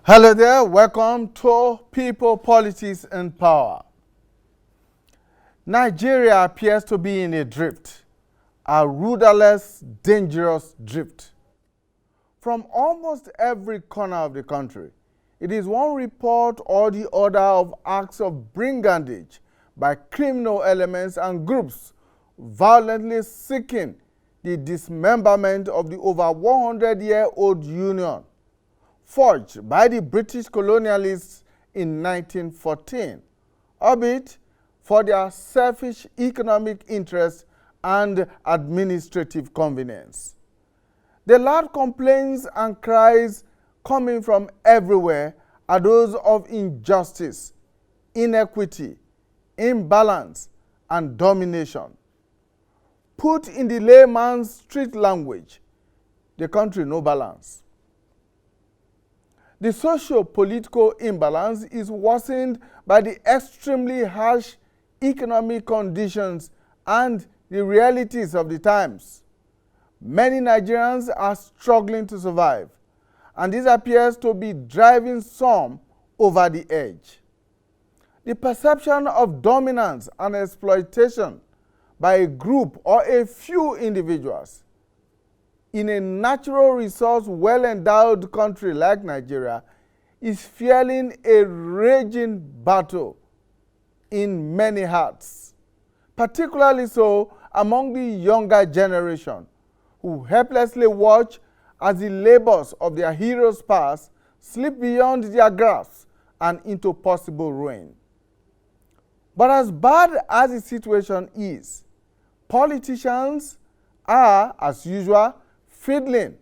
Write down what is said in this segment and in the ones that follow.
Hello there, welcome to People, Politics and Power. Nigeria appears to be in a drift, a rudderless, dangerous drift. From almost every corner of the country, it is one report or the other of acts of brigandage by criminal elements and groups violently seeking the dismemberment of the over 100-year-old union forged by the British colonialists in 1914, albeit for their selfish economic interests and administrative convenience. The loud complaints and cries coming from everywhere are those of injustice, inequity, imbalance, and domination. Put in the layman's street language, the country no balance. The socio-political imbalance is worsened by the extremely harsh economic conditions and the realities of the times. Many Nigerians are struggling to survive, and this appears to be driving some over the edge. The perception of dominance and exploitation by a group or a few individuals in a natural resource well-endowed country like Nigeria is fueling a raging battle in many hearts, particularly so among the younger generation, who helplessly watch as the labors of their heroes past slip beyond their grasp and into possible ruin. But as bad as the situation is, politicians are, as usual, fiddling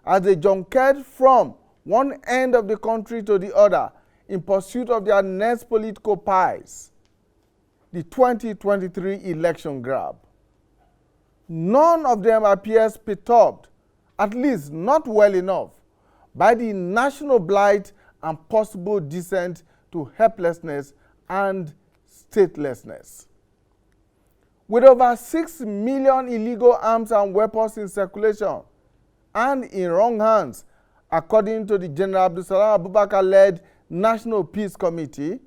as they junket from one end of the country to the other in pursuit of their next political prize, the 2023 election grab. None of them appears perturbed, at least not well enough, by the national blight and possible descent to helplessness and statelessness. With over 6 million illegal arms and weapons in circulation and in wrong hands, according to the General Abdulsalam Abubakar-led National Peace Committee,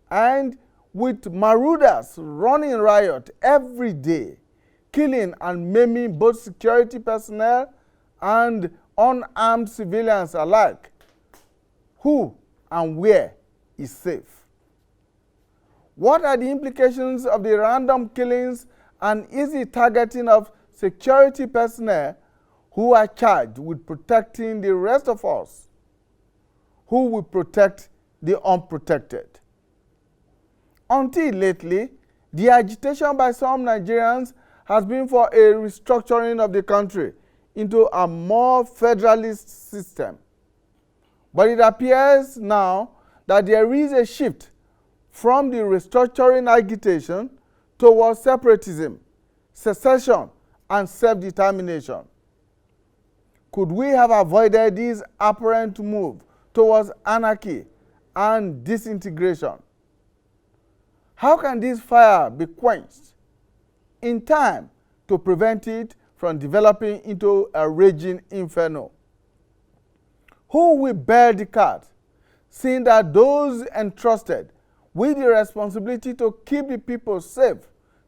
and with marauders running riot every day, killing and maiming both security personnel and unarmed civilians alike, who and where is safe? What are the implications of the random killings and easy targeting of security personnel who are charged with protecting the rest of us, who will protect the unprotected? Until lately, the agitation by some Nigerians has been for a restructuring of the country into a more federalist system. But it appears now that there is a shift from the restructuring agitation towards separatism, secession, and self-determination. Could we have avoided this apparent move towards anarchy and disintegration? How can this fire be quenched in time to prevent it from developing into a raging inferno? Who will bear the cat, seeing that those entrusted with the responsibility to keep the people safe,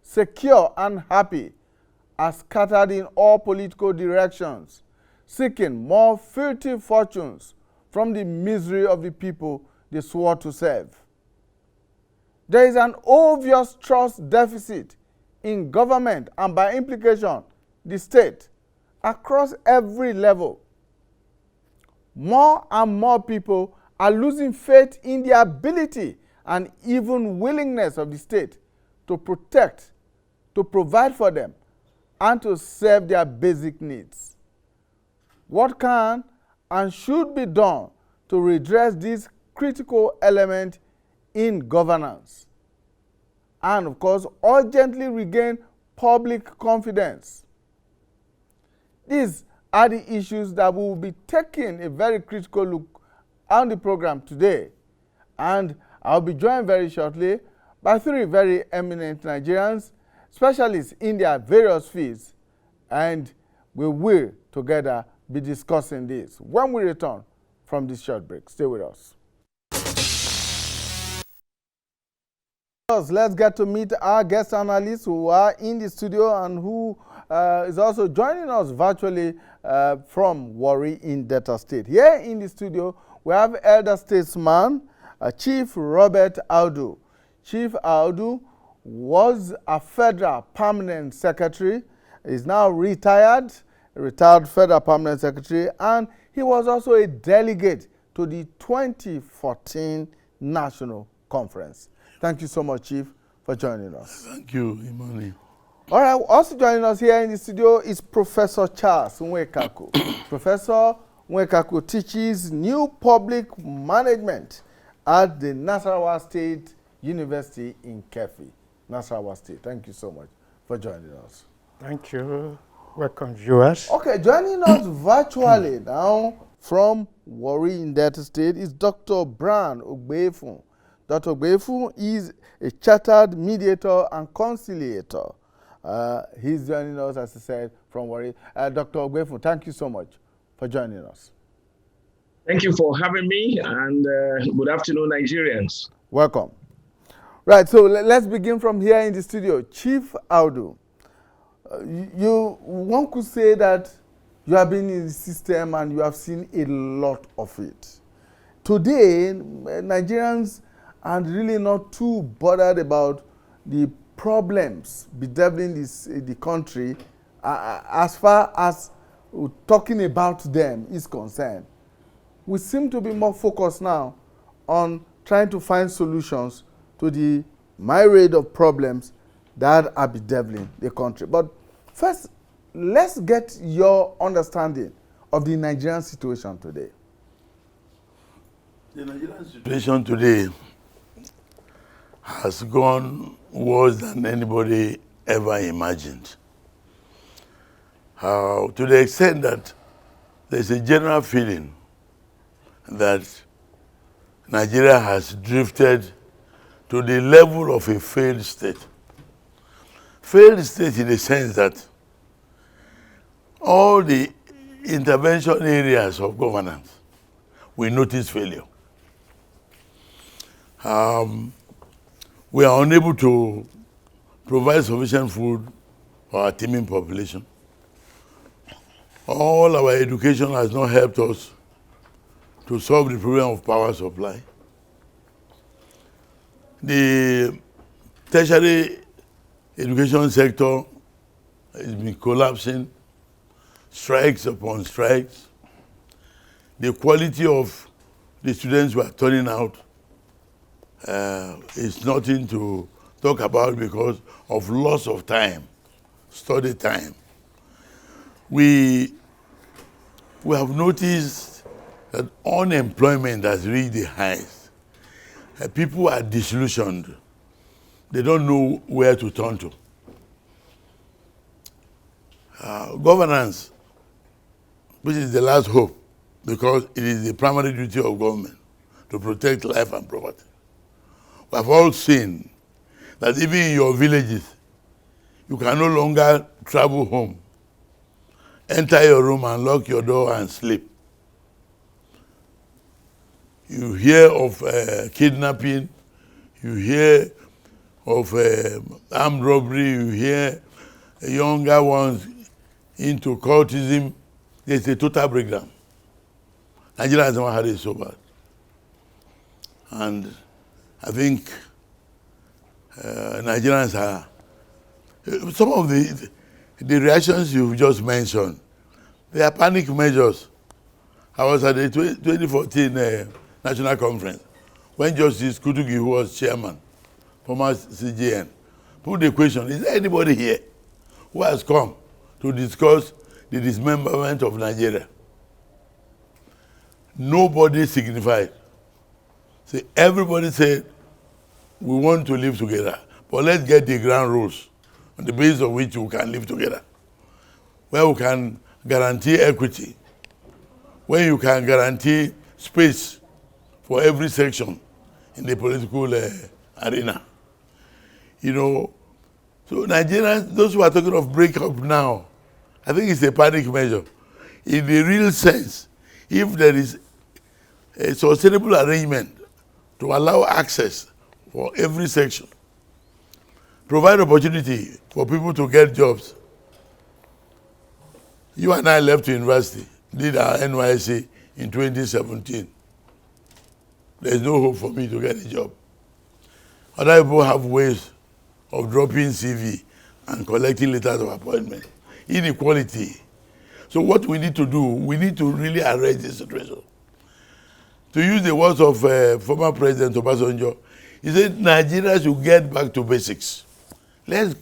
secure, and happy are scattered in all political directions, seeking more filthy fortunes from the misery of the people they swore to serve? There is an obvious trust deficit in government and, by implication, the state, across every level. More and more people are losing faith in the ability and even willingness of the state to protect, to provide for them, and to serve their basic needs. What can and should be done to redress this critical element in governance? And, of course, urgently regain public confidence. These are the issues that we will be taking a very critical look on the program today. And I'll be joined very shortly by three very eminent Nigerians, specialists in their various fields, and we will together be discussing this when we return from this short break. Stay with us. Let's get to meet our guest analysts who are in the studio and who is also joining us virtually from Warri in Delta State. Here in the studio, we have elder statesman Chief Robert Audu. Chief Audu was a federal permanent secretary. He's now retired federal permanent secretary, and he was also a delegate to the 2014 National Conference. Thank you so much, Chief, for joining us. Thank you, Imani. All right, also joining us here in the studio is Professor Charles Nwekaku. Professor Nwekaku teaches new public management at the Nasarawa State University in Kefi, Nasarawa State. Thank you so much for joining us. Thank you. Welcome, viewers. Okay, joining us virtually now from Warri in Delta State is Dr. Brian Ogbeifun. Dr. Ogbeifun is a chartered mediator and conciliator. He's joining us, as I said, from Warri. Dr. Ogbeifun, thank you so much for joining us. Thank you for having me, and good afternoon, Nigerians. Welcome. Right, so let's begin from here in the studio. Chief Audu, one could say that you have been in the system and you have seen a lot of it. Today, Nigerians are really not too bothered about the problems bedeviling the country as far as talking about them is concerned. We seem to be more focused now on trying to find solutions to the myriad of problems that are bedeviling the country. But first, let's get your understanding of the Nigerian situation today. The Nigerian situation today has gone worse than anybody ever imagined. To the extent that there's a general feeling that Nigeria has drifted to the level of a failed state. Failed state in the sense that all the intervention areas of governance, we notice failure. We are unable to provide sufficient food for our teeming population. All our education has not helped us to solve the problem of power supply. The tertiary education sector has been collapsing, strikes upon strikes. The quality of the students who are turning out is nothing to talk about because of loss of time, study time. We have noticed that unemployment has reached the highest. People are disillusioned. They don't know where to turn to. Governance, which is the last hope, because it is the primary duty of government to protect life and property. We have all seen that even in your villages, you can no longer travel home, enter your room and lock your door and sleep. You hear of kidnapping, you hear of armed robbery, you hear younger ones into cultism. There's a total breakdown. Nigeria has never had it so bad. And I think Nigerians are, some of the reactions you've just mentioned, they are panic measures. I was at the 2014 National Conference when Justice Kutugi, who was chairman, former CJN, put the question, is there anybody here who has come to discuss the dismemberment of Nigeria? Nobody signified. See, everybody said, we want to live together, but let's get the ground rules on the basis of which we can live together, where we can guarantee equity, where you can guarantee space for every section in the political arena. You know, so Nigerians, those who are talking of breakup now, I think it's a panic measure. In the real sense, if there is a sustainable arrangement to allow access for every section, provide opportunity for people to get jobs. You and I left university, did our NYSC in 2017. There's no hope for me to get a job. Other people have ways of dropping CV and collecting letters of appointment. Inequality. So what we need to do, we need to really arrest this situation. To use the words of former President Obasanjo, he said Nigeria should get back to basics. Let's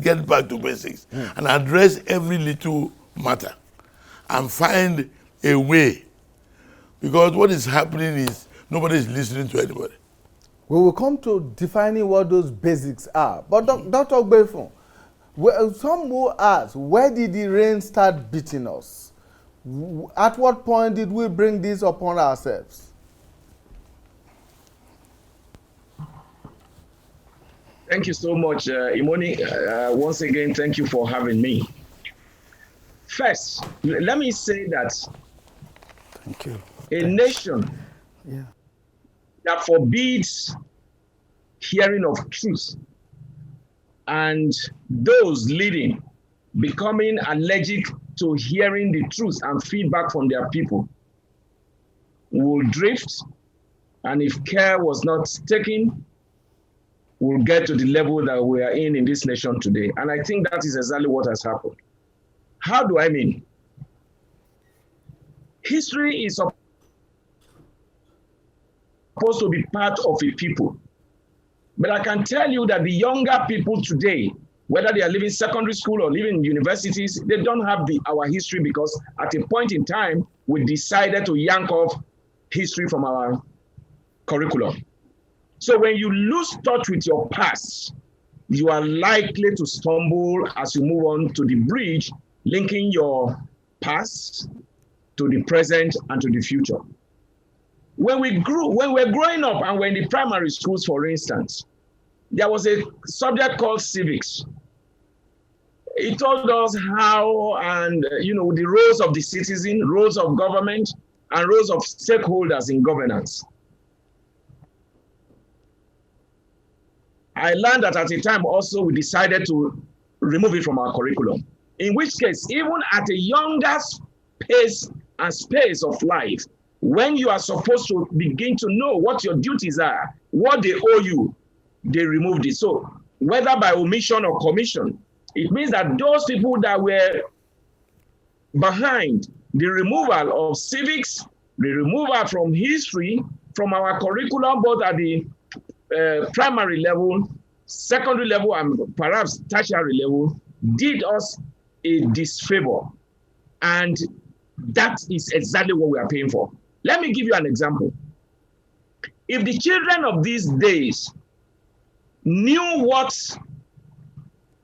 get back to basics and address every little matter and find a way. Because what is happening is nobody is listening to anybody. We will come to defining what those basics are. But Dr. Ogbefun, some will ask, where did the rain start beating us? At what point did we bring this upon ourselves? Thank you so much, Imoni. Once again, thank you for having me. First, let me say that Thank you. a nation that forbids hearing of truth and those leading becoming allergic to hearing the truth and feedback from their people will drift, and if care was not taken, will get to the level that we are in this nation today. And I think that is exactly what has happened. How do I mean? History is supposed to be part of a people. But I can tell you that the younger people today, whether they are leaving secondary school or leaving universities, they don't have our history, because at a point in time, we decided to yank off history from our curriculum. So when you lose touch with your past, you are likely to stumble as you move on to the bridge, linking your past to the present and to the future. When we're growing up and we're in the primary schools, for instance, there was a subject called civics. It told us how and the roles of the citizen, roles of government, and roles of stakeholders in governance. I learned that at the time also we decided to remove it from our curriculum. In which case, even at a younger pace and space of life, when you are supposed to begin to know what your duties are, what they owe you, they removed it. So whether by omission or commission, it means that those people that were behind the removal of civics, the removal from history, from our curriculum, both at the primary level, secondary level, and perhaps tertiary level, did us a disfavor. And that is exactly what we are paying for. Let me give you an example. If the children of these days knew what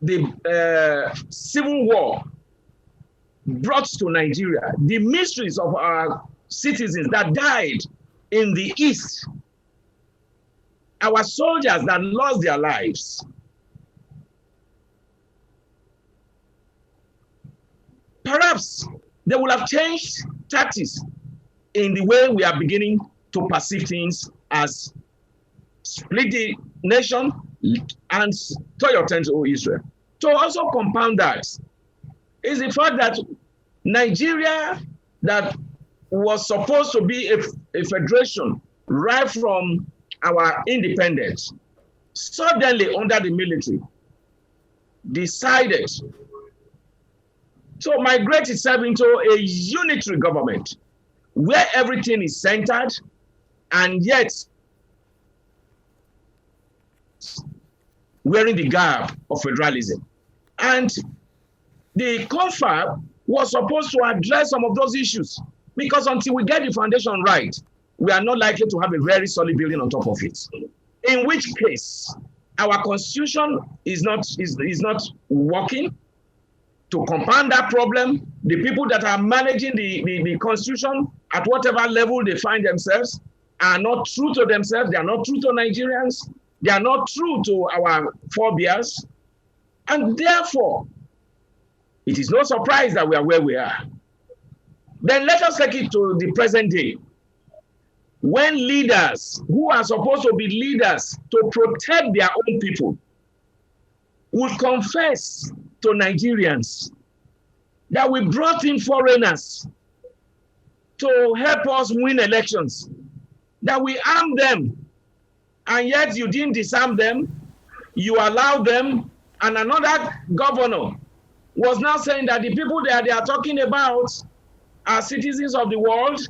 the Civil War brought to Nigeria, the mysteries of our citizens that died in the East, our soldiers that lost their lives, perhaps they would have changed tactics in the way we are beginning to perceive things as split the nation and turn your attention to Israel. To also compound that is the fact that Nigeria, that was supposed to be a federation right from our independence, suddenly under the military, decided to migrate itself into a unitary government where everything is centered, and yet wearing the garb of federalism. And the confab was supposed to address some of those issues, because until we get the foundation right, we are not likely to have a very solid building on top of it. In which case, our constitution is not working. To compound that problem, the people that are managing the constitution at whatever level they find themselves are not true to themselves. They are not true to Nigerians. They are not true to our forebears. And therefore, it is no surprise that we are where we are. Then let us take it to the present day. when leaders who are supposed to be leaders to protect their own people will confess to Nigerians that we brought in foreigners to help us win elections, that we armed them, and yet you didn't disarm them, you allowed them, and another governor was now saying that the people that they are talking about are citizens of the world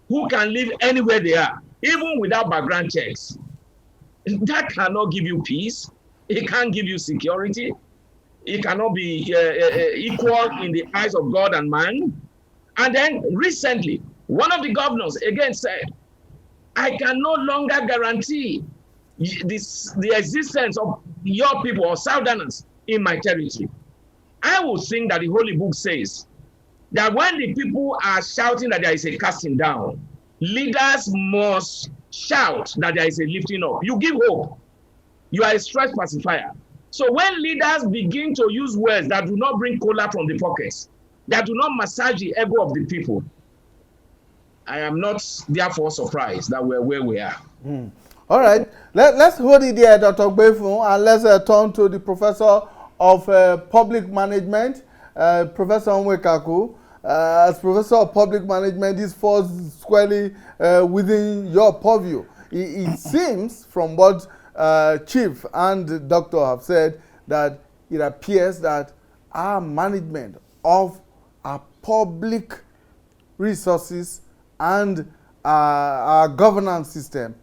who can live anywhere they are, even without background checks. That cannot give you peace. It can't give you security. It cannot be equal in the eyes of God and man. And then recently, one of the governors again said, I can no longer guarantee the existence of your people or Southerners in my territory. I will think that the Holy Book says that when the people are shouting that there is a casting down, leaders must shout that there is a lifting up. You give hope. You are a stress pacifier. So when leaders begin to use words that do not bring cola from the pockets, that do not massage the ego of the people, I am not therefore surprised that we're where we are. All right, let's hold it there, Dr. Gbefun, and let's turn to the Professor of Public Management, Professor Onwekaku. As Professor of Public Management, this falls squarely within your purview. It seems from what Chief and Doctor have said that it appears that our management of our public resources and our governance system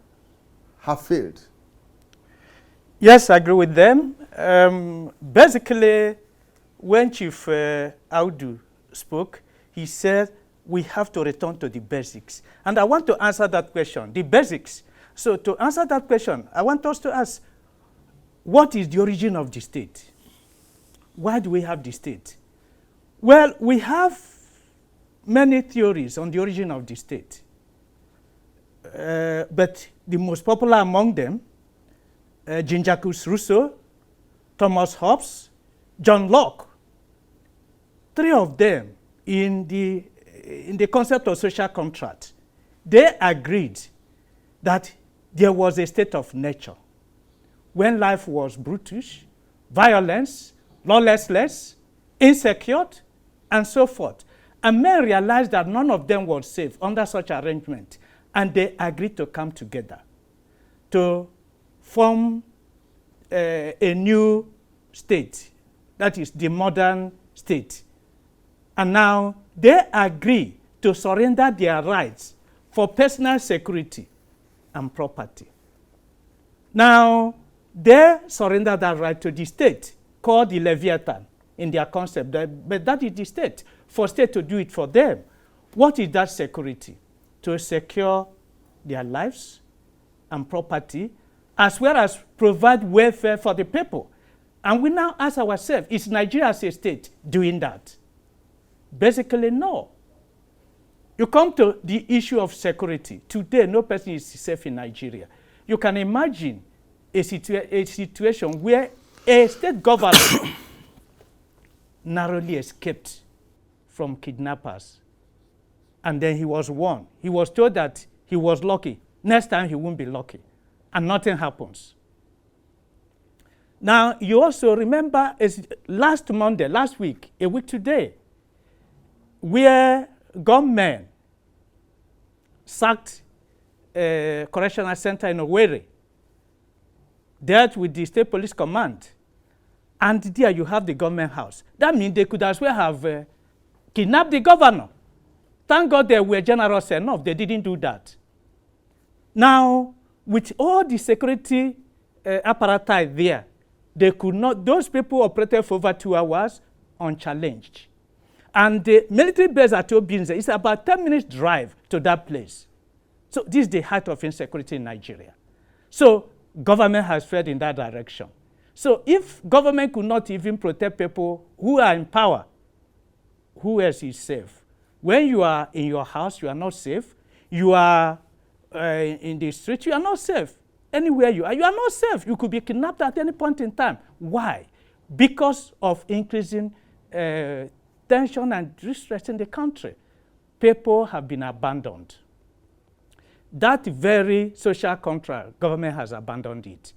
have failed. Yes, I agree with them. Basically, when Chief Audu spoke, he said we have to return to the basics. And I want to answer that question, the basics. So to answer that question, I want us to ask, what is the origin of the state? Why do we have the state? Well, we have many theories on the origin of the state. But the most popular among them, Jean-Jacques Rousseau, Thomas Hobbes, John Locke, three of them in the concept of social contract, they agreed that there was a state of nature when life was brutish, violence, lawlessness, insecure, and so forth. And men realized that none of them was safe under such arrangement, and they agreed to come together to form a new state, that is the modern state. And now they agree to surrender their rights for personal security and property. Now, they surrender that right to the state, called the Leviathan in their concept, but that is the state, for state to do it for them. What is that security? To secure their lives and property, as well as provide welfare for the people. And we now ask ourselves, is Nigeria as a state doing that? Basically, no. You come to the issue of security. Today, no person is safe in Nigeria. You can imagine a situation where a state governor narrowly escaped from kidnappers. And then he was warned. He was told that he was lucky. Next time, he won't be lucky. And nothing happens. Now, you also remember last Monday, last week, a week today, where gunmen sacked a correctional center in Owerri, dealt with the state police command, and there you have the government house. That means they could as well have kidnapped the governor. Thank God they were generous enough, they didn't do that. Now, with all the security apparatus there, they could not, those people operated for over 2 hours unchallenged. And the military base at Obinze is about 10 minutes drive to that place. So this is the height of insecurity in Nigeria. So government has failed in that direction. So if government could not even protect people who are in power, who else is safe? When you are in your house, you are not safe. You are in the street, you are not safe. Anywhere you are not safe. You could be kidnapped at any point in time. Why? Because of increasing tension and distress in the country. People have been abandoned. that very social contract, government has abandoned it.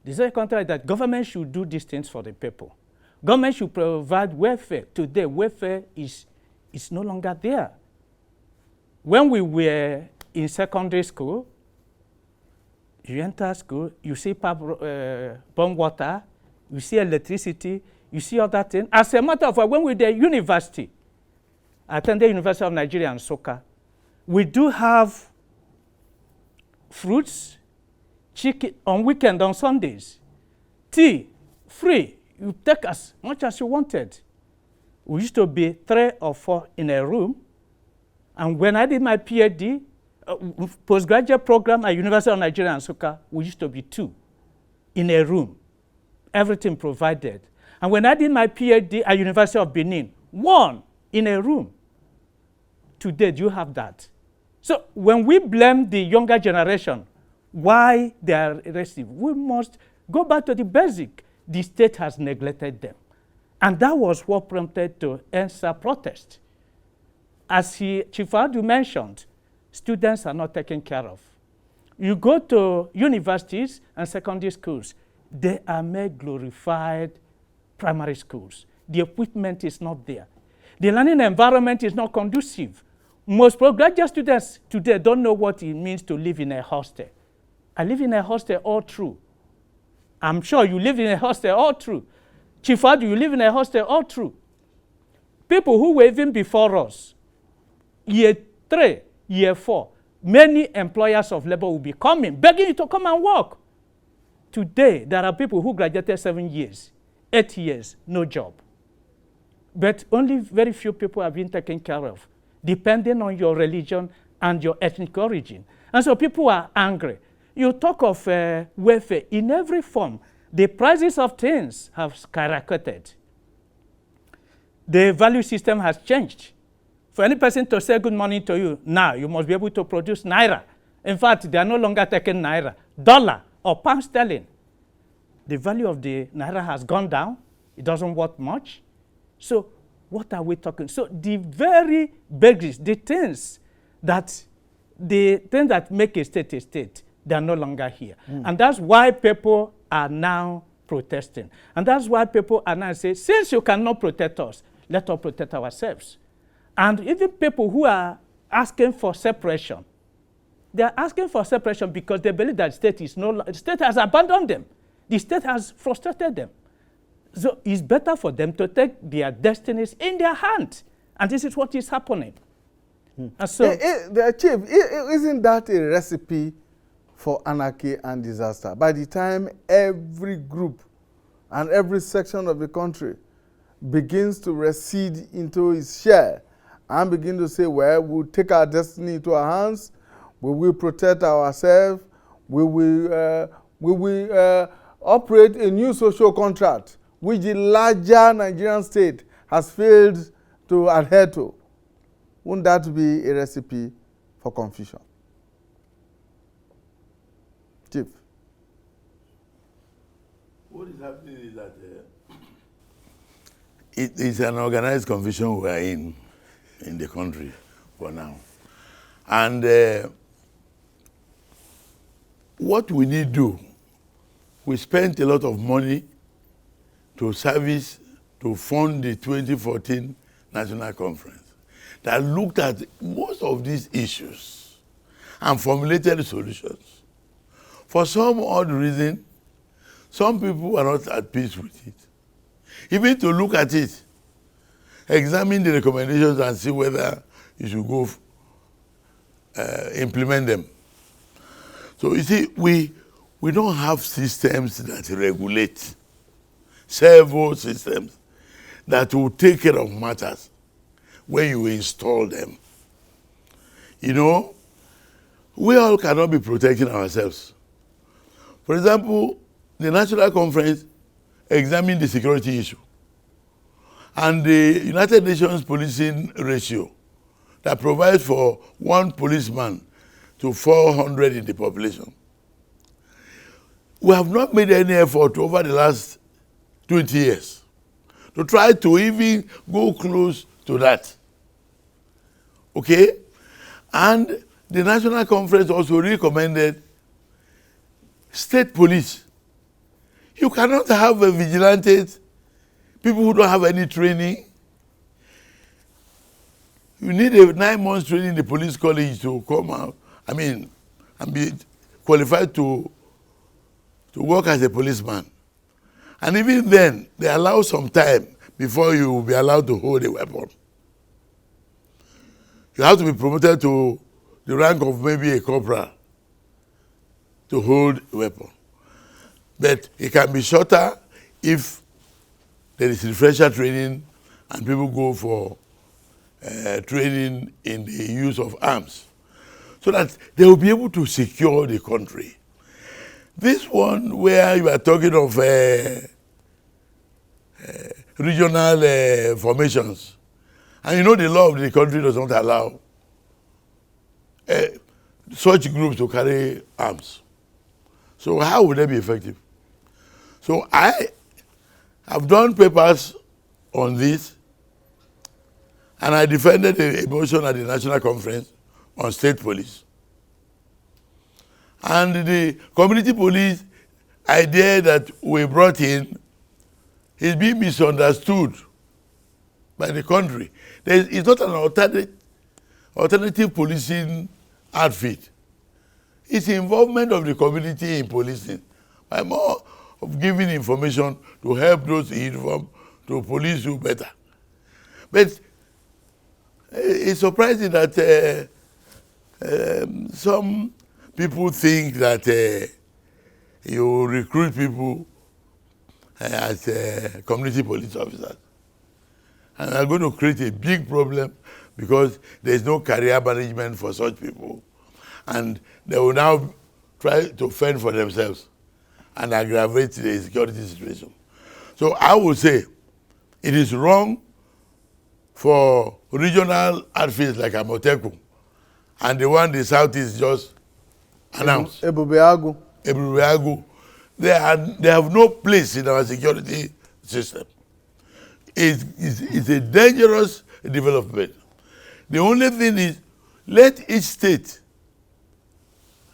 The social contract is that government should do these things for the people. Government should provide welfare. Today, welfare is no longer there. When we were in secondary school, you enter school, you see bomb water, you see electricity, you see other things. As a matter of fact, when we were at university, I attended University of Nigeria and Soka, we do have fruits, chicken on weekend, on Sundays, tea, free. You take as much as you wanted. We used to be 3 or 4 in a room. And when I did my PhD, postgraduate program at University of Nigeria and Soka, we used to be 2 in a room. Everything provided. And when I did my PhD at University of Benin, 1 in a room. Today, do you have that? So when we blame the younger generation, why they are restive, we must go back to the basic. The state has neglected them. And that was what prompted to answer protest. As Chief Adu mentioned, students are not taken care of. You go to universities and secondary schools, they are made glorified primary schools. The equipment is not there. The learning environment is not conducive. Most postgraduate students today don't know what it means to live in a hostel. I live in a hostel all through. I'm sure you live in a hostel all through. Chief Adu, you live in a hostel all through. People who were even before us, year 3, year 4, many employers of labor will be coming, begging you to come and work. Today, there are people who graduated 7 years, 8 years, no job. But only very few people have been taken care of, depending on your religion and your ethnic origin. And so people are angry. You talk of welfare in every form. The prices of things have skyrocketed. The value system has changed. For any person to say good morning to you, now you must be able to produce naira. In fact, they are no longer taking naira, dollar or pound sterling. The value of the naira has gone down. It doesn't worth much. So what are we talking? So the very basics, the things that make a state, they are no longer here. And that's why people are now protesting. And that's why people are now saying, since you cannot protect us, let us protect ourselves. And even people who are asking for separation, they are asking for separation because they believe that the state has abandoned them. The state has frustrated them. So it's better for them to take their destinies in their hands. And this is what is happening. And so, Chief, isn't that a recipe for anarchy and disaster? By the time every group and every section of the country begins to recede into its share and begin to say, well, we'll take our destiny into our hands, we will protect ourselves, we will operate a new social contract which the larger Nigerian state has failed to adhere to. Wouldn't that be a recipe for confusion? Chief. What is happening is that it is an organized confusion we are in the country for now. And what we need to do, we spent a lot of money to fund the 2014 National Conference that looked at most of these issues and formulated solutions. For some odd reason, some people are not at peace with it. Even to look at it, examine the recommendations and see whether you should go implement them. So you see, we don't have systems that regulate, several systems that will take care of matters when you install them. You know, we all cannot be protecting ourselves. For example, the National Conference examined the security issue. And the United Nations policing ratio that provides for 1 policeman to 400 in the population. We have not made any effort over the last 20 years to try to even go close to that. Okay? And the National Conference also recommended state police. You cannot have a vigilantes, people who don't have any training. You need a 9 months training in the police college to come out, and be qualified to work as a policeman. And even then, they allow some time before you will be allowed to hold a weapon. You have to be promoted to the rank of maybe a corporal to hold a weapon. But it can be shorter if there is refresher training and people go for training in the use of arms, so that they will be able to secure the country. This one where you are talking of regional formations, and you know the law of the country does not allow such groups to carry arms. So how would they be effective? So I have done papers on this, and I defended a motion at the National Conference on state police. And the community police idea that we brought in is being misunderstood by the country. It's not an alternative policing outfit. It's the involvement of the community in policing. By more of giving information to help those in uniform to police you better. But it's surprising that some people think that you recruit people as community police officers. And are going to create a big problem because there's no career management for such people. And they will now try to fend for themselves and aggravate the security situation. So I would say it is wrong for regional outfits like Amoteku and the one the Southeast just announced. Ebubeagu. They have no place in our security system. It's a dangerous development. The only thing is, let each state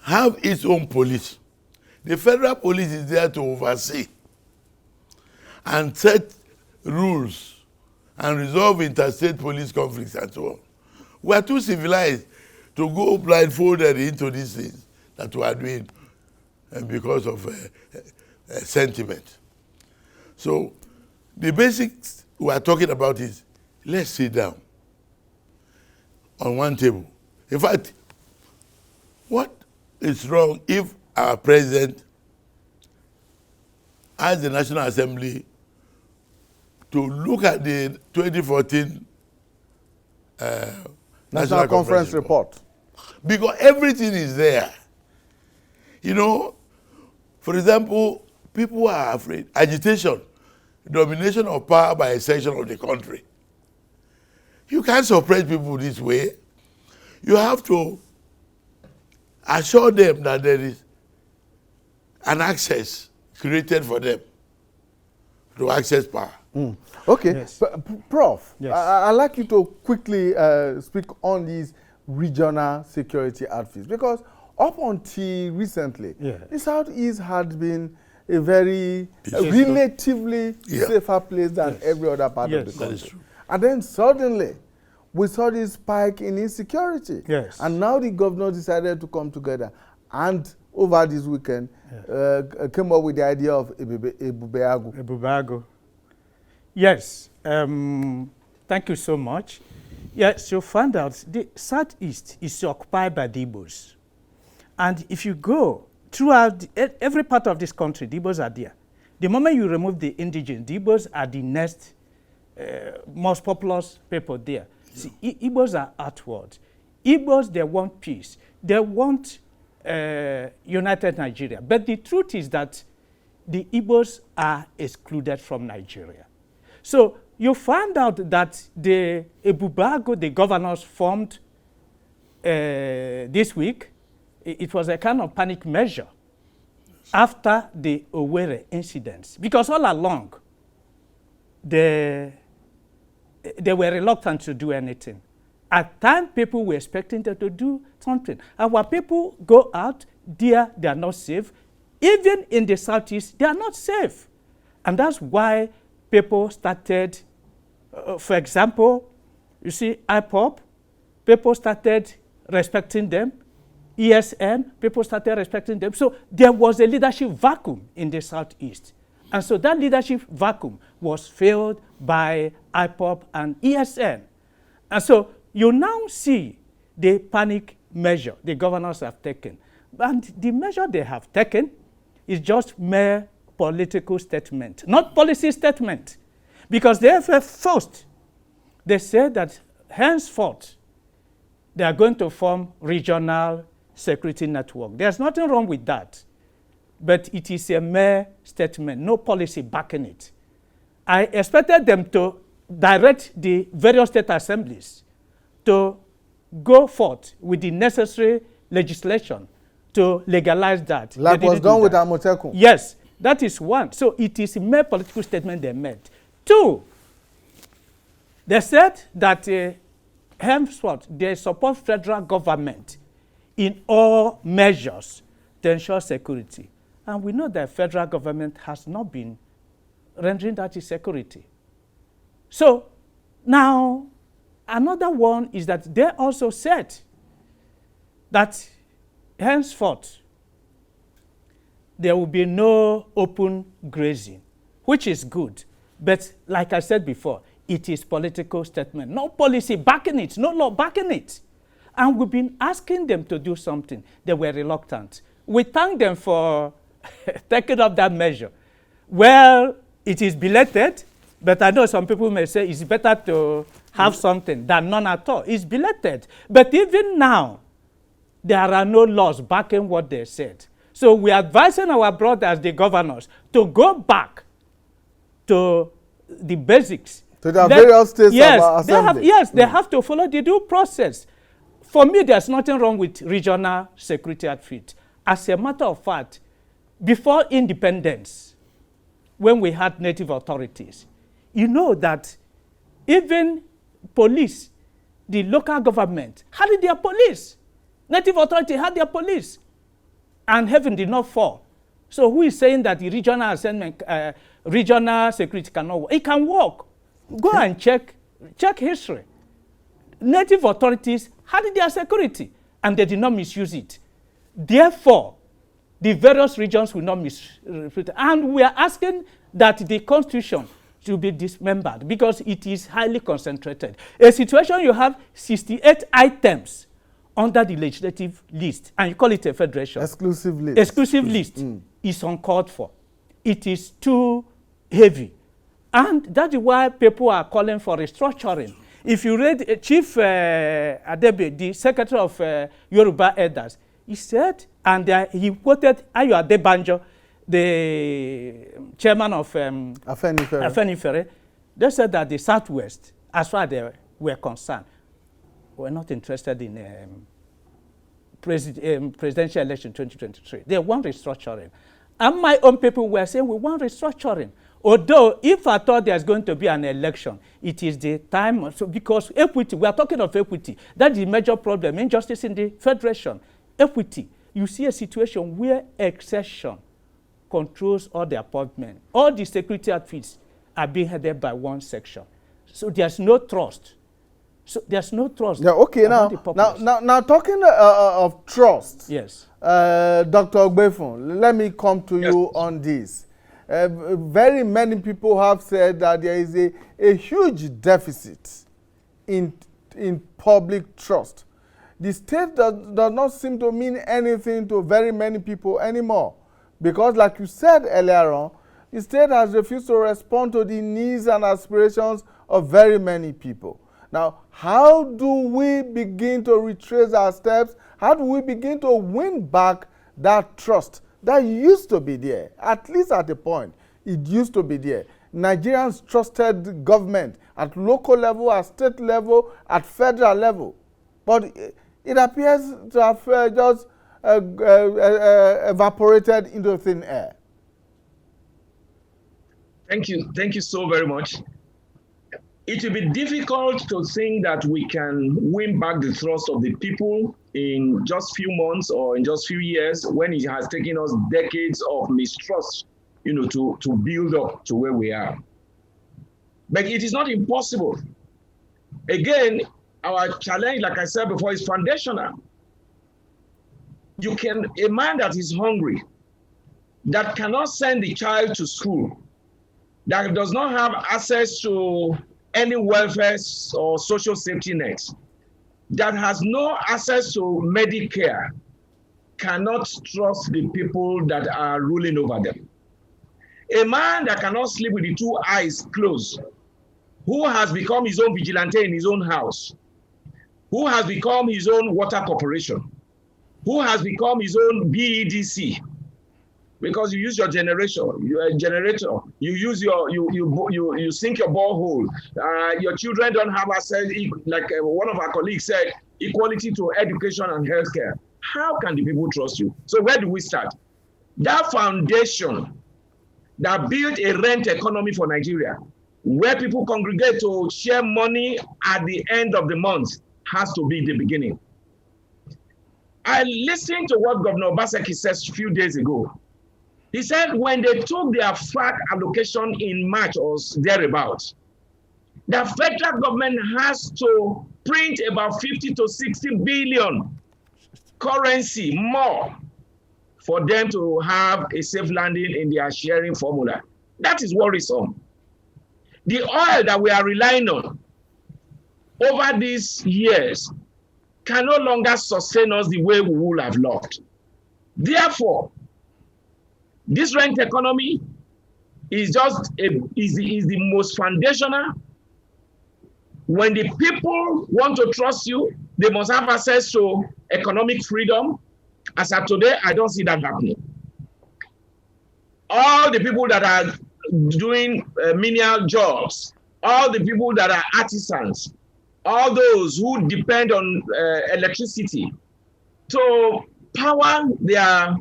have its own police. The federal police is there to oversee and set rules and resolve interstate police conflicts and so on. We are too civilized to go blindfolded into these things that we are doing because of sentiment. So the basics we are talking about is, let's sit down on one table. In fact, what is wrong if our president asked the National Assembly to look at the 2014 National Conference report? Because everything is there. You know, for example, people are afraid. Agitation, domination of power by a section of the country. You can't suppress people this way. You have to assure them that there is an access created for them to access power. Okay, Yes. Prof, Yes. I'd like you to quickly speak on these regional security outfits, because up until recently, Yeah. the Southeast had been a very Peaceful. relatively Yeah. safer place than Yes. every other part of Yes. the That country. is true. And then suddenly, we saw this spike in insecurity. Yes. And now the governor decided to come together and over this weekend came up with the idea of Ebubeagu. Ebubeagu. Yes, thank you so much. Yes, you found out the Southeast is occupied by the Igbos. And if you go throughout every part of this country, the Igbos are there. The moment you remove the indigenous, the Igbos are the next most populous people there. See, Igbos are outward. Igbos, they want peace. They want united Nigeria. But the truth is that the Igbos are excluded from Nigeria. So you found out that the Ebubeagu, the governors formed this week, it was a kind of panic measure after the Owerri incidents. Because all along, they were reluctant to do anything. At times, people were expecting them to do something. Our people go out there, they are not safe. Even in the Southeast, they are not safe. And that's why people started, for example, you see, IPOP, people started respecting them. ESN, people started respecting them. So there was a leadership vacuum in the Southeast. And so that leadership vacuum was filled by IPOP and ESN. And so you now see the panic measure the governors have taken. And the measure they have taken is just mere political statement, not policy statement. Because they have first, they said that henceforth, they are going to form regional security network. There's nothing wrong with that. But it is a mere statement, no policy backing it. I expected them to direct the various state assemblies to go forth with the necessary legislation to legalize that. Like was done with Amotekun. Yes, that is one. So it is a mere political statement they made. Two, they said that henceforth they support federal government in all measures to ensure security. And we know that federal government has not been rendering that security. So now, another one is that they also said that henceforth there will be no open grazing, which is good. But like I said before, it is political statement. No policy backing it, no law backing it. And we've been asking them to do something. They were reluctant. We thank them for taking up that measure. Well, it is belated, but I know some people may say it's better to have something than none at all. It's belated. But even now, there are no laws backing what they said. So we are advising our brothers, the governors, to go back to the basics. To the various states of assembly. They have to follow the due process. For me, there's nothing wrong with regional security outfit. As a matter of fact, before independence, when we had native authorities, you know that even police, the local government, had their police. Native authority had their police. And heaven did not fall. So who is saying that the regional assignment, regional security cannot work? It can work. Go and check history. Native authorities had their security, and they did not misuse it. Therefore, the various regions will not misuse it. And we are asking that the Constitution should be dismembered because it is highly concentrated. A situation you have 68 items under the legislative list, and you call it a federation. Exclusive list. Exclusive list is uncalled for. It is too heavy. And that is why people are calling for restructuring. If you read Chief Adebe, the Secretary of Yoruba Elders, he said, and he quoted Ayo Adebanjo, the chairman of Afenifere, they said that the Southwest, as far as they were concerned, were not interested in presidential election 2023. They want restructuring. And my own people were saying, we want restructuring. Although, if I thought there's going to be an election, it is the time, so because equity, we are talking of equity. That is the major problem, injustice in the federation. Equity, you see a situation where accession controls all the appointment. All the security outfits are being headed by one section. So there's no trust. So there's no trust. Yeah, okay, now talking of trust. Yes. Dr. Ogbefun, let me come to you on this. Very many people have said that there is a huge deficit in public trust. The state does not seem to mean anything to very many people anymore. Because like you said earlier on, the state has refused to respond to the needs and aspirations of very many people. Now, how do we begin to retrace our steps? How do we begin to win back that trust that used to be there? At least at a point, it used to be there. Nigerians trusted government at local level, at state level, at federal level. But it appears to have just evaporated into thin air. Thank you so very much. It will be difficult to think that we can win back the trust of the people in just few months or in just few years when it has taken us decades of mistrust, to build up to where we are. But it is not impossible. Again, our challenge, like I said before, is foundational. A man that is hungry, that cannot send the child to school, that does not have access to any welfare or social safety nets, that has no access to Medicare, cannot trust the people that are ruling over them. A man that cannot sleep with the two eyes closed, who has become his own vigilante in his own house, who has become his own water corporation, who has become his own BEDC, because you use your generator, you use you sink your borehole. Your children don't have access, like one of our colleagues said, equality to education and healthcare. How can the people trust you? So where do we start? That foundation that built a rent economy for Nigeria, where people congregate to share money at the end of the month, has to be the beginning. I listened to what Governor Obaseki said a few days ago. He said when they took their FAC allocation in March or thereabouts, the federal government has to print about 50 to 60 billion currency more for them to have a safe landing in their sharing formula. That is worrisome. The oil that we are relying on over these years can no longer sustain us the way we would have loved. Therefore, this rent economy is the most foundational. When the people want to trust you, they must have access to economic freedom. As of today, I don't see that happening. All the people that are doing menial jobs, all the people that are artisans, all those who depend on electricity to power their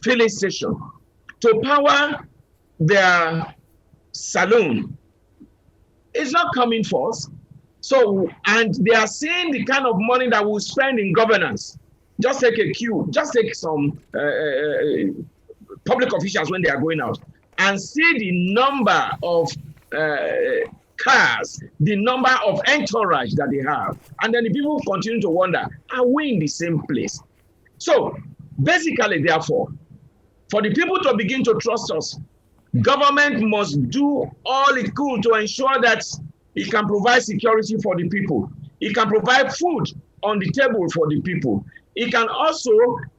filling station, to power their saloon, it's not coming forth. So, and they are seeing the kind of money that we'll spend in governance. Just take a queue, just take some public officials when they are going out and see the number of cars, the number of entourage that they have. And then the people continue to wonder, are we in the same place? So, basically, therefore, for the people to begin to trust us, government must do all it could to ensure that it can provide security for the people. It can provide food on the table for the people. It can also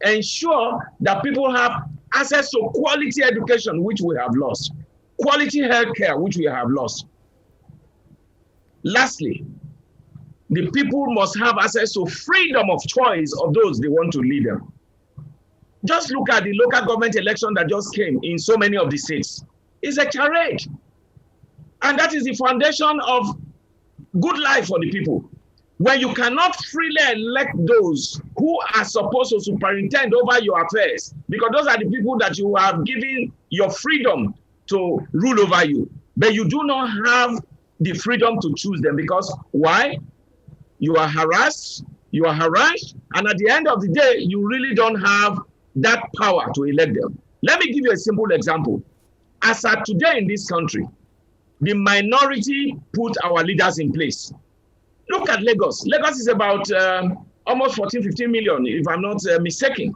ensure that people have access to quality education, which we have lost, quality healthcare, which we have lost. Lastly, the people must have access to freedom of choice of those they want to lead them. Just look at the local government election that just came in so many of the states. It's a charade. And that is the foundation of good life for the people. When you cannot freely elect those who are supposed to superintend over your affairs, because those are the people that you have given your freedom to rule over you, but you do not have the freedom to choose them. Because why? You are harassed, you are harassed, and at the end of the day, you really don't have that power to elect them. Let me give you a simple example. As at today in this country, the minority put our leaders in place. Look at Lagos. Lagos is about almost 14, 15 million, if I'm not mistaken.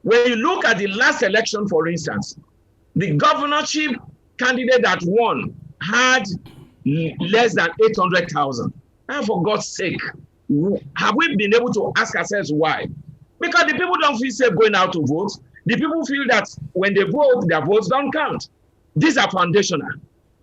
When you look at the last election, for instance, the governorship candidate that won had less than 800,000. And for God's sake, have we been able to ask ourselves why? Because the people don't feel safe going out to vote. The people feel that when they vote, their votes don't count. These are foundational.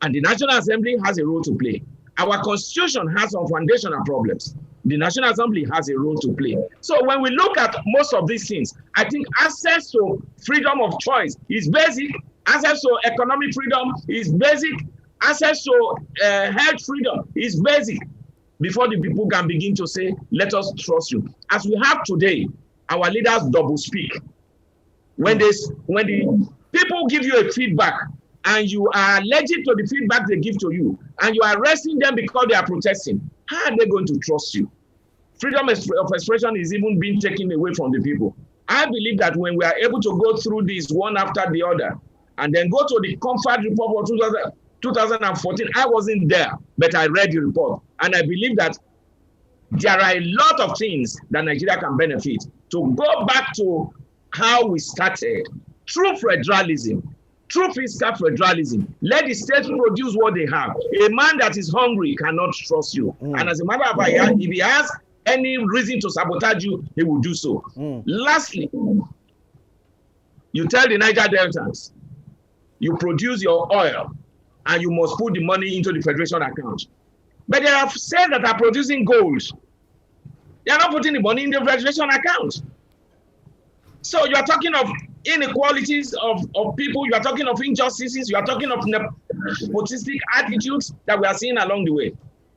And the National Assembly has a role to play. Our Constitution has some foundational problems. The National Assembly has a role to play. So when we look at most of these things, I think access to freedom of choice is basic. Access to economic freedom is basic. Access to health freedom is basic. Before the people can begin to say, let us trust you. As we have today, our leaders double speak. When the people give you a feedback, and you are allergic to the feedback they give to you, and you are arresting them because they are protesting, how are they going to trust you? Freedom of expression is even being taken away from the people. I believe that when we are able to go through this one after the other, and then go to the comfort report of 2014, I wasn't there, but I read the report, and I believe that there are a lot of things that Nigeria can benefit. To go back to how we started, through federalism, through fiscal federalism, let the states produce what they have. A man that is hungry cannot trust you. And as a matter of fact, if he has any reason to sabotage you, he will do so. Lastly, you tell the Niger Deltans, you produce your oil and you must put the money into the federation account. But there are states that are producing gold. They are not putting the money in the federation account. So you are talking of inequalities of people, you are talking of injustices, you are talking of nepotistic attitudes that we are seeing along the way.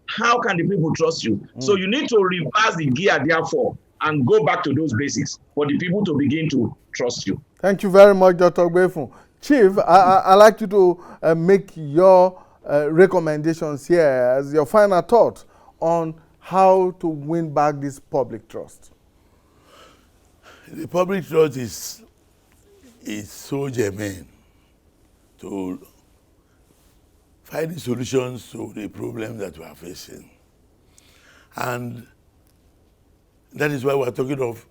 How can the people trust you? So you need to reverse the gear, therefore, and go back to those basics for the people to begin to trust you. Thank you very much, Dr. Ogbefun. Chief, I'd like you to make your recommendations here as your final thought on how to win back this public trust. The public trust is so germane to finding solutions to the problems that we are facing. And that is why we are talking of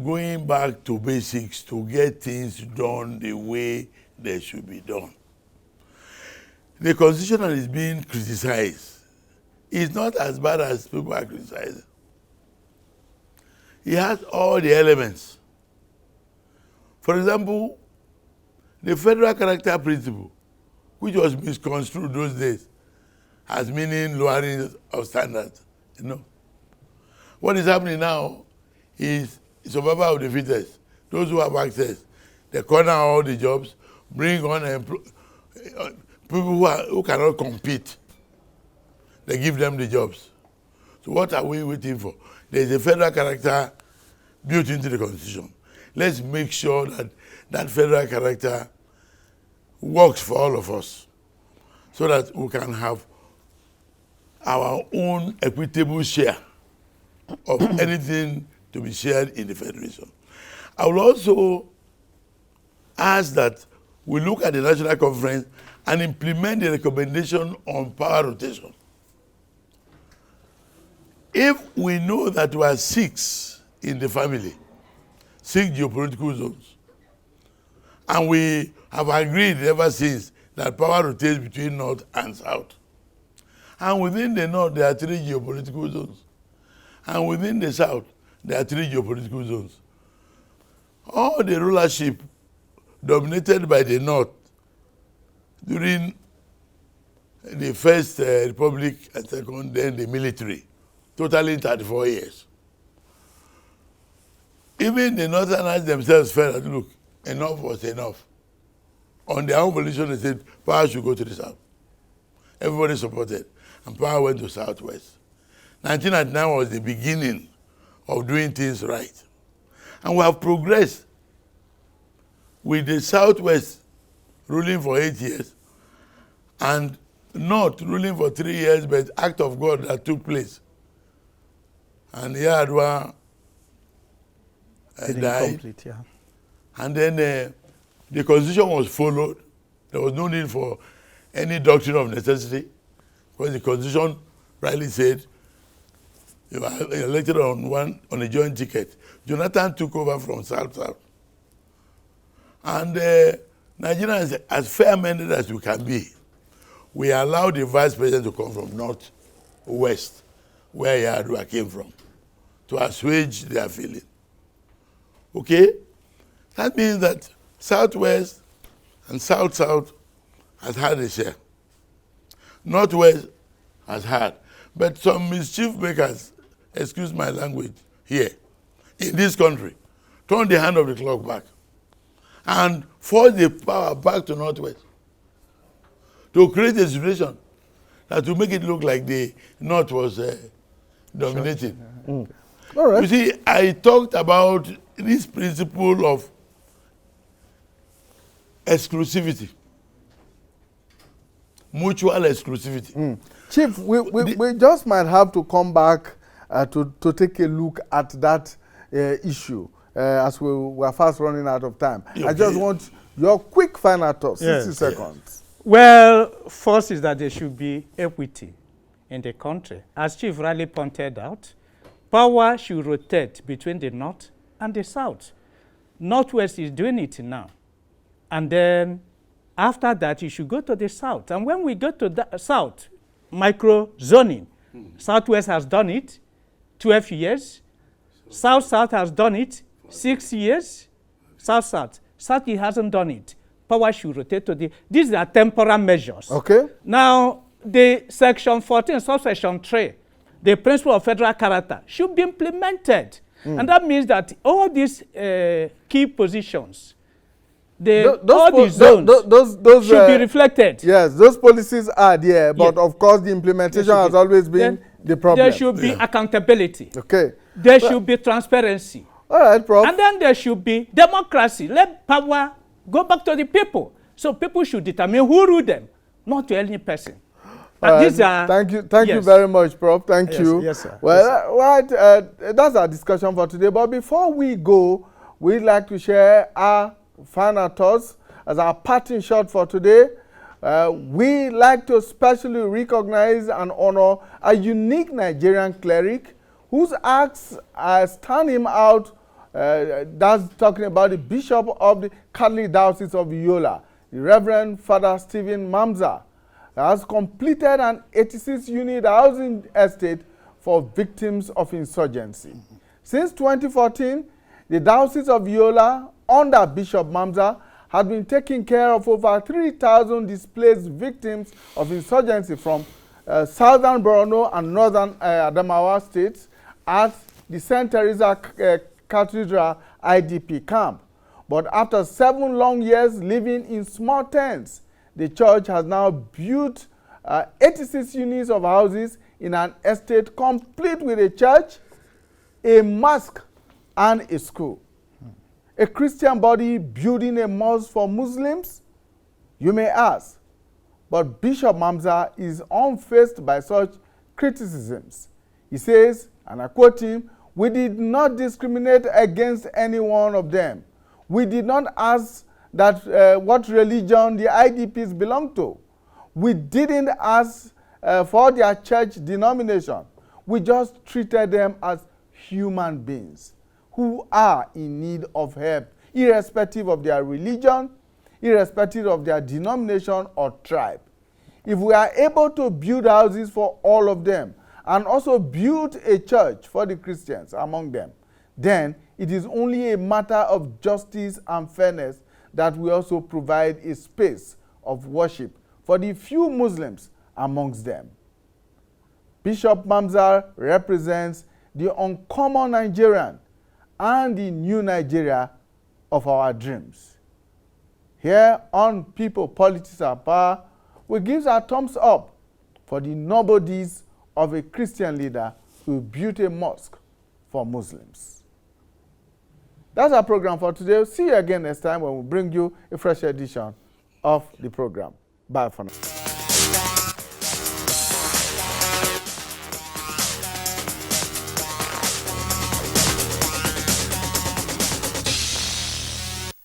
going back to basics to get things done the way they should be done. The constitution that is being criticized is not as bad as people are criticizing. It has all the elements. For example, the federal character principle, which was misconstrued those days as meaning lowering of standards. What is happening now is survival of the fittest. Those who have access, they corner all the jobs, bring on people who cannot compete. They give them the jobs. So what are we waiting for? There is a federal character built into the Constitution. Let's make sure that that federal character works for all of us so that we can have our own equitable share of anything to be shared in the federation. I will also ask that we look at the National Conference and implement the recommendation on power rotation. If we know that we are 6 in the family, 6 geopolitical zones, and we have agreed ever since that power rotates between North and South, and within the North there are 3 geopolitical zones, and within the South there are 3 geopolitical zones. All the rulership dominated by the North during the First Republic and Second, then the military, totaling 34 years. Even the Northerners themselves felt that, look, enough was enough. On their own volition, they said, power should go to the South. Everybody supported, and power went to Southwest. 1999 was the beginning of doing things right. And we have progressed with the Southwest ruling for 8 years, and North ruling for 3 years, but act of God that took place. And Yar'Adua died. Complete, yeah. And then the constitution was followed. There was no need for any doctrine of necessity, because the constitution rightly said you are elected on a joint ticket. Jonathan took over from South. And Nigeria is as fair-minded as we can be. We allowed the vice president to come from North-West, where Yar'Adua came from, to assuage their feeling. Okay? That means that Southwest and South has had a share. Northwest has had. But some mischief makers, excuse my language, here, in this country, turn the hand of the clock back and force the power back to Northwest to create a situation that will make it look like the North was dominating. All right. You see, I talked about this principle of exclusivity. mutual exclusivity. Chief, we just might have to come back to take a look at that issue as we're fast running out of time. Okay. I just want your quick final thoughts, 60 seconds. Well, first is that there should be equity in the country. As Chief rightly pointed out, power should rotate between the North and the South. Northwest is doing it now. And then after that, you should go to the South. And when we go to the South, micro-zoning, Southwest has done it, 12 years. South-South has done it, 6 years. South-South. South hasn't done it. Power should rotate to the... These are temporal measures. Okay. Now, the Section 14, subsection 3, the principle of federal character, should be implemented. And that means that all these key positions, all these zones should be reflected. Yes, those policies are there, but of course the implementation has always been the problem. There should be accountability. Okay. There should be transparency. All right, Prof. And then there should be democracy. Let power go back to the people. So people should determine who rule them, not to any person. These are, thank you very much, Prof. Thank you. Yes, sir. Well, right, that's our discussion for today. But before we go, we'd like to share our final thoughts as our parting shot for today. We like to specially recognize and honor a unique Nigerian cleric whose acts stand him out. That's talking about the Bishop of the Catholic Diocese of Yola, the Reverend Father Stephen Mamza, has completed an 86-unit housing estate for victims of insurgency. Since 2014, the Diocese of Yola, under Bishop Mamza, has been taking care of over 3,000 displaced victims of insurgency from southern Borno and northern Adamawa states at the St. Teresa Cathedral IDP camp. But after 7 long years living in small tents, the church has now built 86 units of houses in an estate complete with a church, a mosque, and a school. A Christian body building a mosque for Muslims? You may ask. But Bishop Mamza is unfazed by such criticisms. He says, and I quote him, "We did not discriminate against any one of them. We did not ask that what religion the IDPs belong to. We didn't ask for their church denomination. We just treated them as human beings who are in need of help, irrespective of their religion, irrespective of their denomination or tribe. If we are able to build houses for all of them and also build a church for the Christians among them, then it is only a matter of justice and fairness that we also provide a space of worship for the few Muslims amongst them." Bishop Mamza represents the uncommon Nigerian and the new Nigeria of our dreams. Here on People, Politics and Power, we give our thumbs up for the noble deeds of a Christian leader who built a mosque for Muslims. That's our program for today. See you again next time when we bring you a fresh edition of the program. Bye for now.